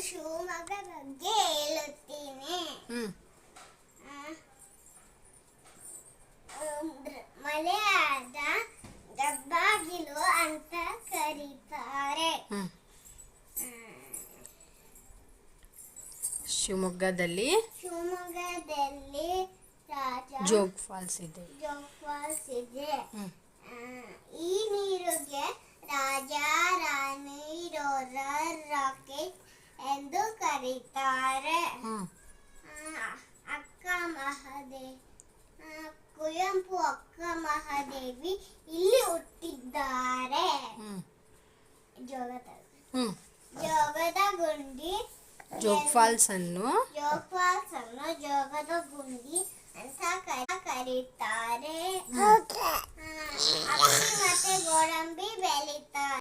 ಶಿವಮೊಗ್ಗ ಬಗ್ಗೆ ಹೇಳುತ್ತೀನಿ. ಮಲೆಯಾದ ಹೆಬ್ಬಾಗಿಲು ಅಂತ ಕರೀತಾರೆ. ಶಿವಮೊಗ್ಗದಲ್ಲಿ ಜೋಗ್ ಫಾಲ್ಸ್ ಇದೆ. ಈ ನೀರಿಗೆ ರಾಜ ರಾಣಿ ರಾಕೆಟ್ ಎಂದು ಕರೀತಾರೆ. ಕುವೆಂಪು ಅಕ್ಕ ಮಹಾದೇವಿ ಇಲ್ಲಿ ಹುಟ್ಟಿದ್ದಾರೆ. ಜೋಗದ ಗುಂಡಿ ಜೋಗ್ ಫಾಲ್ಸ್ ಅನ್ನು ಜೋಗದ ಗುಂಡಿ ಅಂತ ಕರೀತಾರೆ. ಅಕ್ಕಿ ಮತ್ತೆ ಗೋಡಂಬಿ ಬೆಳೀತಾರೆ.